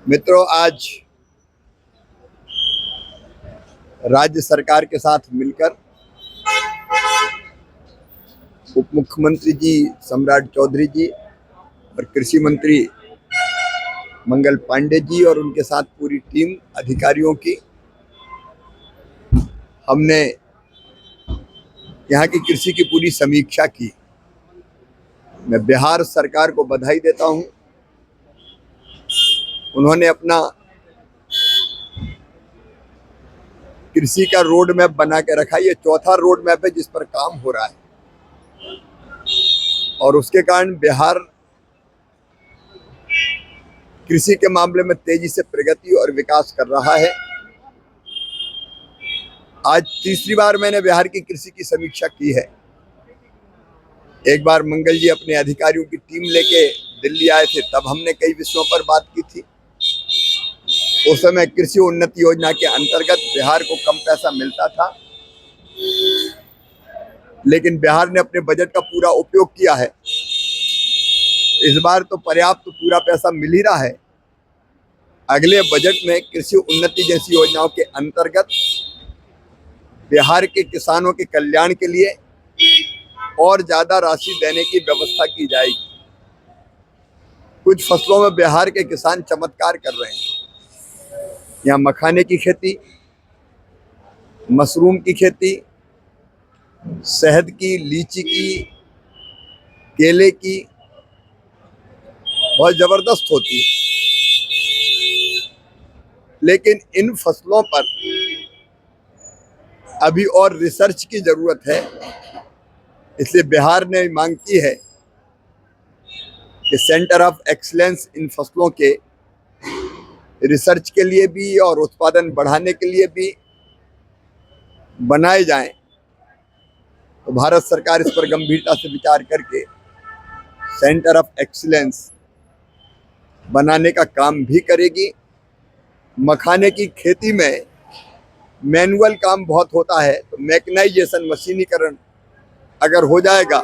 मित्रों, आज राज्य सरकार के साथ मिलकर उप मुख्यमंत्री जी सम्राट चौधरी जी और कृषि मंत्री मंगल पांडे जी और उनके साथ पूरी टीम अधिकारियों की हमने यहाँ की कृषि की पूरी समीक्षा की। मैं बिहार सरकार को बधाई देता हूँ। उन्होंने अपना कृषि का रोड मैप बना के रखा। ये चौथा रोड मैप है जिस पर काम हो रहा है और उसके कारण बिहार कृषि के मामले में तेजी से प्रगति और विकास कर रहा है। आज तीसरी बार मैंने बिहार की कृषि की समीक्षा की है। एक बार मंगल जी अपने अधिकारियों की टीम लेके दिल्ली आए थे, तब हमने कई विषयों पर बात की थी। उस समय कृषि उन्नति योजना के अंतर्गत बिहार को कम पैसा मिलता था, लेकिन बिहार ने अपने बजट का पूरा उपयोग किया है। इस बार तो पर्याप्त पूरा पैसा मिल ही रहा है। अगले बजट में कृषि उन्नति जैसी योजनाओं के अंतर्गत बिहार के किसानों के कल्याण के लिए और ज्यादा राशि देने की व्यवस्था की जाएगी। कुछ फसलों में बिहार के किसान चमत्कार कर रहे हैं। यहाँ मखाने की खेती, मशरूम की खेती, शहद की, लीची की, केले की बहुत जबरदस्त होती है। लेकिन इन फसलों पर अभी और रिसर्च की जरूरत है। इसलिए बिहार ने मांग की है कि सेंटर ऑफ एक्सीलेंस इन फसलों के रिसर्च के लिए भी और उत्पादन बढ़ाने के लिए भी बनाए जाएं। तो भारत सरकार इस पर गंभीरता से विचार करके सेंटर ऑफ एक्सीलेंस बनाने का काम भी करेगी। मखाने की खेती में मैनुअल काम बहुत होता है, तो मैकेनाइजेशन, मशीनीकरण अगर हो जाएगा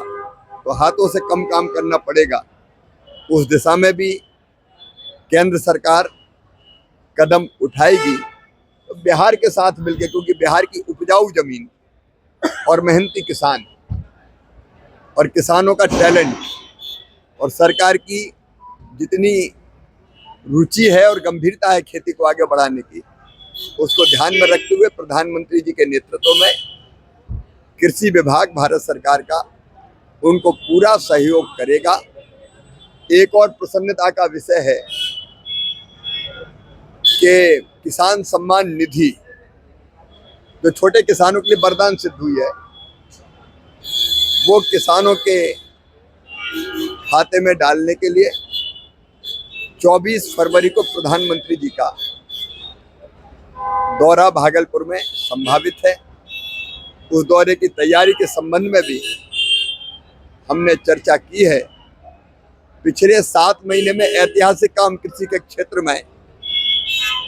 तो हाथों से कम काम करना पड़ेगा। उस दिशा में भी केंद्र सरकार कदम उठाएगी। तो बिहार के साथ मिलकर, क्योंकि बिहार की उपजाऊ जमीन और मेहनती किसान और किसानों का टैलेंट और सरकार की जितनी रुचि है और गंभीरता है खेती को आगे बढ़ाने की, उसको ध्यान में रखते हुए प्रधानमंत्री जी के नेतृत्व में कृषि विभाग भारत सरकार का उनको पूरा सहयोग करेगा। एक और प्रसन्नता का विषय है कि किसान सम्मान निधि जो छोटे किसानों के लिए वरदान सिद्ध हुई है, वो किसानों के खाते में डालने के लिए 24 फरवरी को प्रधानमंत्री जी का दौरा भागलपुर में संभावित है। उस दौरे की तैयारी के संबंध में भी हमने चर्चा की है। पिछले 7 महीने में ऐतिहासिक काम कृषि के क्षेत्र में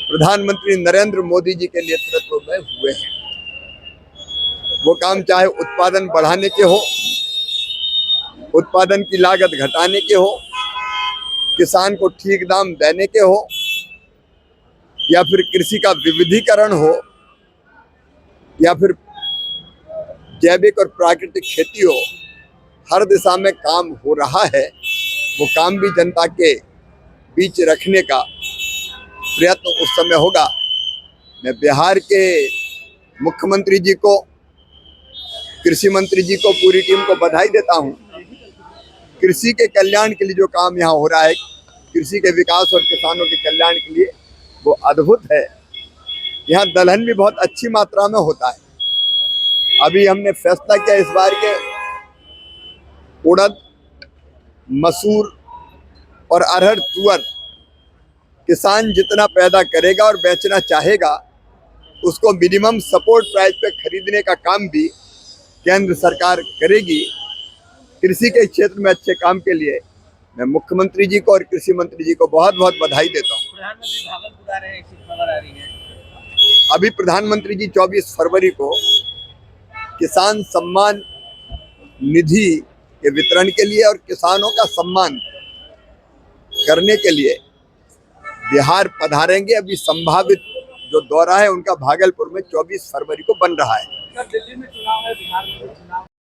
प्रधानमंत्री नरेंद्र मोदी जी के नेतृत्व में हुए हैं। वो काम चाहे उत्पादन बढ़ाने के हो, उत्पादन की लागत घटाने के हो, किसान को ठीक दाम देने के हो, या फिर कृषि का विविधीकरण हो, या फिर जैविक और प्राकृतिक खेती हो, हर दिशा में काम हो रहा है। वो काम भी जनता के बीच रखने का प्रयत्न उस समय होगा। मैं बिहार के मुख्यमंत्री जी को, कृषि मंत्री जी को, पूरी टीम को बधाई देता हूं। कृषि के कल्याण के लिए जो काम यहाँ हो रहा है, कृषि के विकास और किसानों के कल्याण के लिए, वो अद्भुत है। यहाँ दलहन भी बहुत अच्छी मात्रा में होता है। अभी हमने फैसला किया इस बार के उड़द, मसूर और अरहर, तुअर किसान जितना पैदा करेगा और बेचना चाहेगा, उसको मिनिमम सपोर्ट प्राइस पे खरीदने का काम भी केंद्र सरकार करेगी। कृषि के क्षेत्र में अच्छे काम के लिए मैं मुख्यमंत्री जी को और कृषि मंत्री जी को बहुत बहुत बधाई देता हूँ। प्रधानमंत्री भागलपुर आ रहे हैं, ऐसी खबर आ रही है। अभी प्रधानमंत्री जी 24 फरवरी को किसान सम्मान निधि के वितरण के लिए और किसानों का सम्मान करने के लिए बिहार पधारेंगे। अभी संभावित जो दौरा है उनका भागलपुर में 24 फरवरी को बन रहा है। सर दिल्ली में चुनाव है, बिहार में भी चुनाव